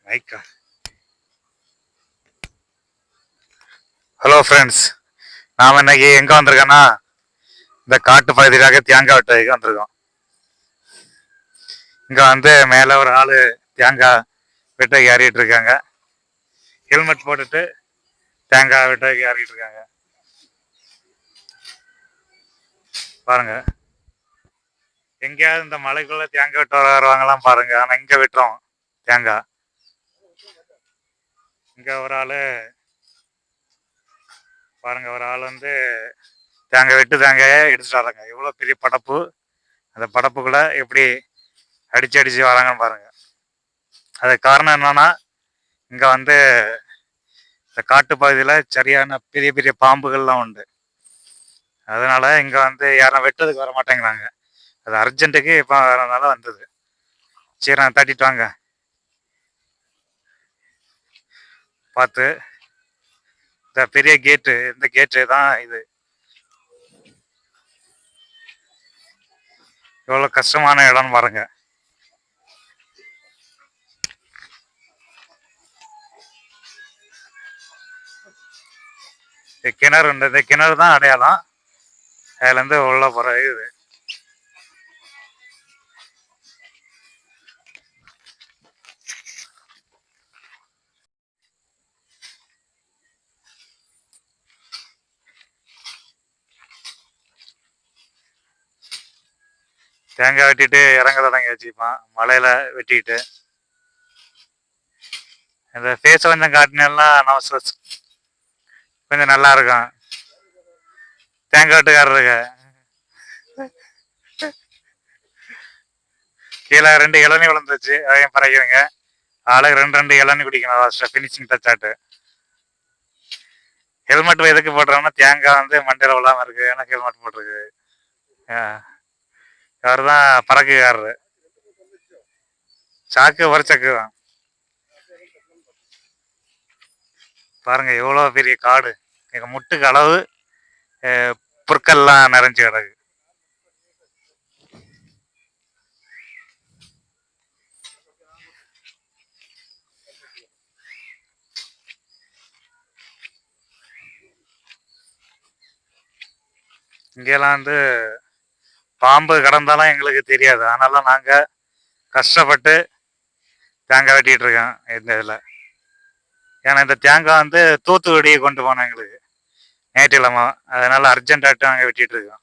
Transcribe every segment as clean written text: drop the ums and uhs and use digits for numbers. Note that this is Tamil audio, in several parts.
மைக்கா. ஹலோ ஃப்ரெண்ட்ஸ், நாம் இன்னைக்கு எங்கே வந்திருக்கோன்னா இந்த காட்டு பகுதியிலாக தேங்காய் வெட்டுறதுக்கு வந்திருக்கோம். இங்கே வந்து மேலே ஒரு ஆள் தேங்காய் வெட்ட ஏறிட்டு இருக்காங்க. ஹெல்மெட் போட்டுட்டு தேங்காய் வெட்ட ஏறிட்டு இருக்காங்க. பாருங்க, எங்கேயாவது இந்த மலைக்குள்ள தேங்காய் வெட்ட வருவாங்கலாம் பாருங்க. ஆனால் இங்கே வெட்டுறோம் தேங்காய். இங்கே ஒரு ஆள் பாருங்க, ஒரு ஆள் வந்து தேங்காய் வெட்டு தேங்காயை எடுத்துட்டு வராங்க. எவ்வளோ பெரிய படப்பு, அந்த படப்புக்குள்ள எப்படி அடிச்சு அடிச்சு வராங்கன்னு பாருங்க. அது காரணம் என்னன்னா, இங்க வந்து இந்த காட்டு பகுதியில் சரியான பெரிய பெரிய பாம்புகள்லாம் உண்டு. அதனால இங்க வந்து யாரும் வெட்டுறதுக்கு வர மாட்டேங்கிறாங்க. அது அர்ஜென்ட்டுக்கு இப்போ வரனால வந்தது. சரி, நான் தட்டிட்டு வாங்க பார்த்து. இந்த பெரிய கேட்டு, இந்த கேட்டு தான் இது. எவ்வளோ கஷ்டமான இடம்னு பாருங்க. கிணறு உண்டு, இந்த கிணறு தான் அடையாளம். அதுலேருந்து உள்ள போகிற இது. தேங்காய் வெட்டிட்டு இறங்க தொடங்கி வச்சுப்பான் மலையில வெட்டிட்டு. இந்த ஃபேஸ் கொஞ்சம் காட்டினா நம்ம கொஞ்சம் நல்லா இருக்கும். தேங்காய் வெட்டுக்காரருக்கு கீழே 2 இளநீ விழுந்துச்சு, அதையும் பறக்கிறேங்க. ஆளுக்கு 2 இளநீ குடிக்கணும் லாஸ்ட்டாக ஃபினிஷிங் டச்சாட்டு. ஹெல்மெட் எதுக்கு போடுறோம்னா தேங்காய் வந்து மண்டையில் விழாமல் இருக்கு. எனக்கு ஹெல்மெட் போட்டிருக்கு. அவர் தான் பறக்குக்காரரு. சாக்கு வரைச்சக்கு தான். பாருங்க எவ்வளோ பெரிய காடு. எங்கள் முட்டுக்கு அளவு புற்கள்லாம் நிறைஞ்சு கிடக்கு. இங்கெல்லாம் வந்து பாம்பு கடந்தாலும் எங்களுக்கு தெரியாது. அதனால நாங்கள் கஷ்டப்பட்டு தேங்காய் வெட்டிட்டு இருக்கோம் இந்த இதில். ஏன்னா இந்த தேங்காய் வந்து தூத்துக்குடியை கொண்டு போனோம் எங்களுக்கு நேற்றிலமா. அதனால அர்ஜென்டாட்டு நாங்கள் வெட்டிட்டு இருக்கோம்.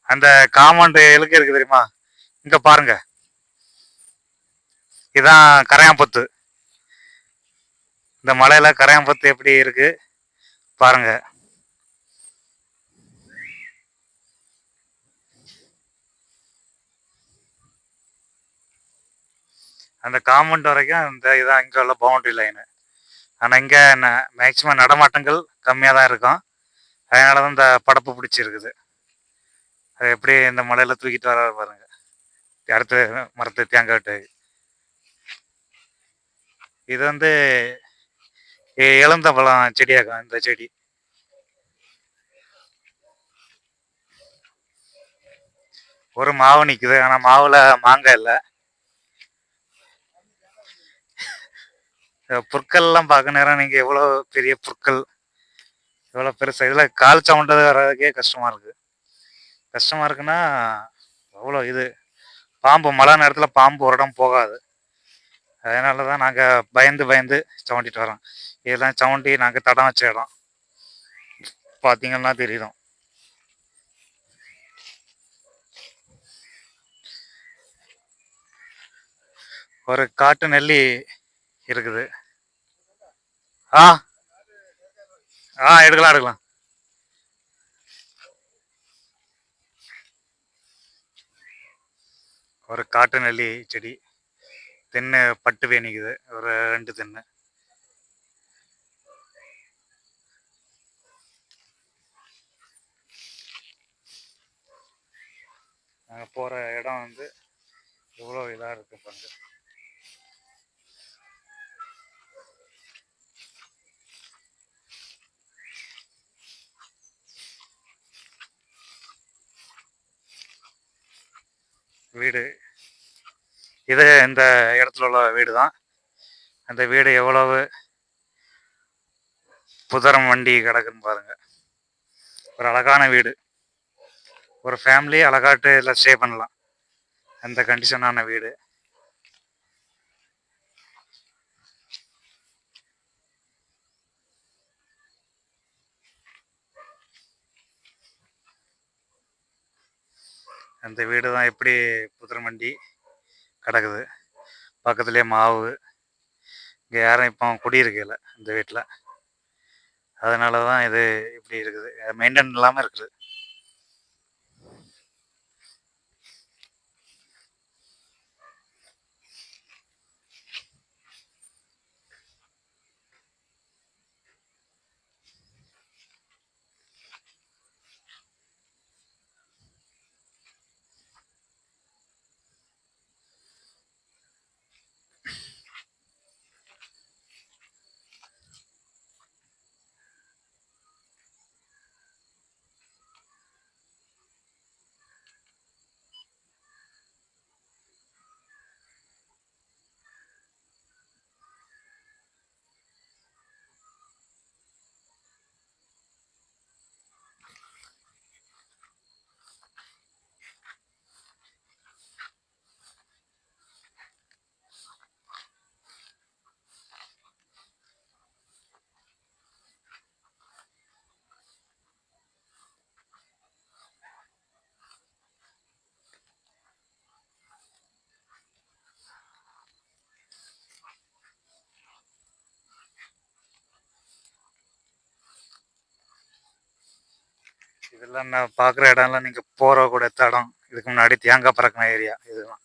அந்த காம்பவுண்டு எதுக்கு இருக்கு தெரியுமா? இங்க பாருங்க, இதான் கரையாம்புத்து. இந்த மலையில கரையாம்புத்து எப்படி இருக்கு பாருங்க. அந்த காம்பவுண்ட் வரைக்கும் இந்த இதான் இங்கே உள்ள பவுண்டரி லைனு. ஆனால் இங்கே மேக்சிமம் நடமாட்டங்கள் கம்மியாக தான் இருக்கும். அதனால தான் இந்த படப்பு பிடிச்சிருக்குது. அது எப்படி இந்த மலையில தூக்கிட்டு வர பாருங்க. அடுத்த மரத்து தேங்காய் வெட்டு. இது வந்து இளந்தப்பழம் செடியாகும் இந்த செடி. ஒரு மாவு நிற்குது, ஆனால் மாவுல மாங்காய் இல்லை. புற்கள்லாம் பார்க்க நேரம் நீங்கள் எவ்வளோ பெரிய புற்கள், எவ்வளோ பெருசு. இதில் கால் சவுண்டது வர்றதுக்கே கஷ்டமாக இருக்குது. கஷ்டமாக இருக்குன்னா அவ்வளோ இது. பாம்பு மழை நேரத்தில் பாம்பு ஒரு இடம் போகாது. அதனால தான் நாங்கள் பயந்து பயந்து சவுண்டிட்டு வரோம். இதெல்லாம் சவுண்டி நாங்கள் தடம் வச்ச இடம் பார்த்தீங்கன்னா தெரியும். ஒரு காட்டு நெல்லி இருக்குது. ஆ ஆ எடுக்கலாம் எடுக்கலாம். ஒரு காட்டு நெல்லி செடி. தென்னை பட்டு வேணிக்குது, ஒரு 2 தென்னை. நாங்கள் போகிற இடம் வந்து எவ்வளோ இதாக இருக்கு பாருங்க. வீடு இது இந்த இடத்துல உள்ள வீடு தான். அந்த வீடு எவ்வளவு புதரம் வண்டி கிடக்குன்னு பாருங்க. ஒரு அழகான வீடு, ஒரு ஃபேமிலி அழகாட்டு இதில் ஸ்டே பண்ணலாம். அந்த கண்டிஷனான வீடு. அந்த வீடு தான் எப்படி புதரம் வண்டி கிடக்குது. பக்கத்துலேயே மாவு. இங்கே யாரும் இப்போ குடியிருக்கல இந்த வீட்டில். அதனால தான் இது இப்படி இருக்குது, மெயின்டைன் இல்லாமல் இருக்குது. இதெல்லாம் நான் பார்க்குற இடம்லாம் நீங்கள் போகிற கூட இடம். இதுக்கு முன்னாடி தேங்காய் பறக்கின ஏரியா இதெல்லாம்.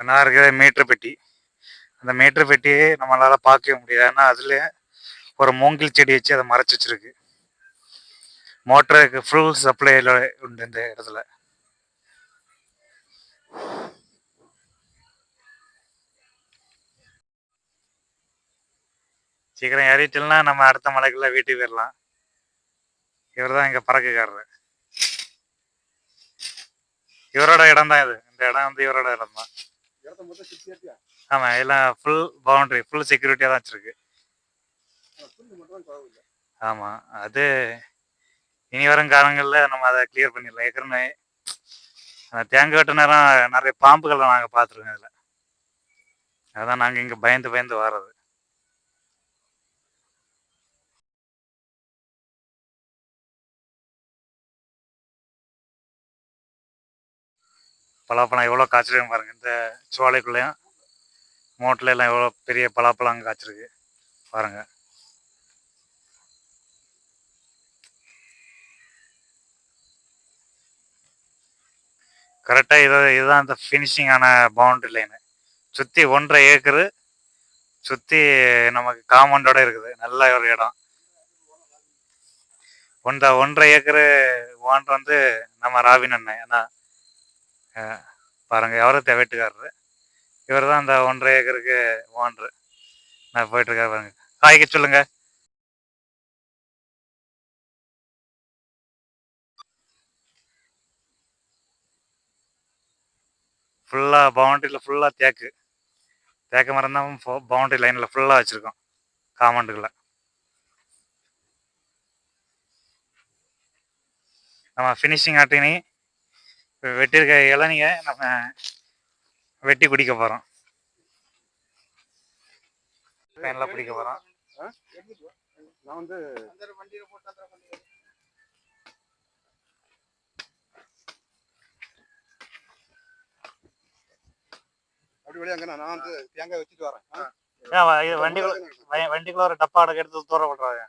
நான் இருக்கிற மீட்ரு பெட்டி. அந்த மீட்ரு பெட்டியே நம்மளால் பார்க்கவே முடியாது. ஏன்னா அதில் ஒரு மூங்கில் செடி வச்சு அதை மறைச்சி வச்சிருக்கு. மோட்டருக்கு ஃபுல் சப்ளைல உண்டு இந்த இடத்துல. சீக்கிரம் ஏறிட்டுனா நம்ம அடுத்த மலைக்குள்ள வீட்டுக்கு போயிடலாம். இவர் தான் இங்கே பறக்குக்காரரு. இவரோட இடம் தான் இது. இந்த இடம் வந்து இவரோட இடம் தான். ஆமாம், எல்லாம் ஃபுல் பவுண்டரி, ஃபுல் செக்யூரிட்டியாக தான் வச்சிருக்கு. ஆமாம், அது இனி வரும் காலங்களில் நம்ம அதை கிளியர் பண்ணிடலாம். ஏற்கனவே அந்த தேங்காய் வெட்ட நேரம் நிறைய பாம்புகளை நாங்கள் பார்த்துருக்கோம் இதில். அதான் நாங்கள் இங்கே பயந்து பயந்து வர்றது. பலாப்பழம் எவ்வளோ காய்ச்சிருக்கு பாருங்க. இந்த சோலைக்குள்ளேயும் மோட்டில் எல்லாம் எவ்வளோ பெரிய பலாப்பழம் அங்கே காய்ச்சிருக்கு பாருங்க. கரெக்டாக இதுதான் இந்த ஃபினிஷிங்கான பவுண்டரி லைனு. சுற்றி 1.5 ஏக்கரு சுற்றி நமக்கு காம்பவுண்டோட இருக்குது. நல்ல ஒரு இடம். 1.5 ஏக்கரு ஓனர் வந்து நம்ம ராபின் அண்ணன். ஏன்னா பாருங்க, எவரோ வெட்டுக்காரரு. இவர் தான் இந்த 1.5 ஏக்கருக்கு ஓனரு. நான் போயிட்டு இருக்கா பாருங்க. காய்க்க சொல்லுங்க. ஃபுல்லாக பவுண்டரியில் ஃபுல்லாக தேக்கு மரம் தான் பவுண்டரி லைனில் ஃபுல்லாக வச்சுருக்கோம் காம்பவுண்டுக்குள்ள. நம்ம ஃபினிஷிங் ஆட்டினி வெட்டியிருக்க இளநிய நம்ம வெட்டி குடிக்க போகிறோம். ஃபேனில் பிடிக்க போகிறோம். நான் வந்து அப்படி வழியாங்க நான் வந்து தேங்காய் வச்சுட்டு வரேன். வண்டிக்குள்ள ஒரு டப்பா அடக்க எடுத்து தூர போட்டுறாங்க.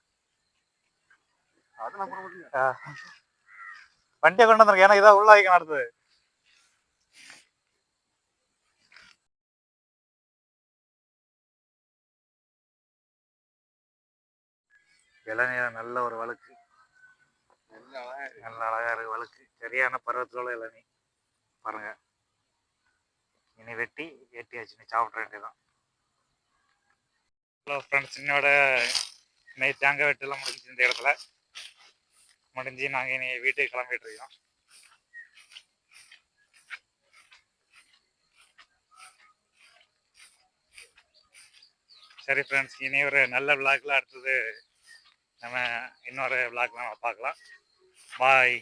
வண்டியை கொண்டு வந்துருங்க, ஏன்னா இதான் உள்ள வைக்க நடத்துது. இளநீர் நல்ல ஒரு வழுக்கு, நல்ல அழகா இருக்கு வழுக்கு, சரியான பருவத்தோட இளநீ பாருங்க. இனி ஏட்டியாச்சு, நீ சாப்பிட வேண்டியதான். ஹலோ ஃப்ரெண்ட்ஸ், என்னோட இன்னைக்கு தேங்காய் வெட்டெல்லாம் முடிச்சு இந்த இடத்துல முடிஞ்சு நாங்கள் இனி வீட்டுக்கு கிளம்பிட்டு இருக்கோம். சரி ஃப்ரெண்ட்ஸ், இனி ஒரு நல்ல விளாக்ல அடுத்தது நம்ம இன்னொரு விளாக்ல நம்ம பார்க்கலாம். பாய்.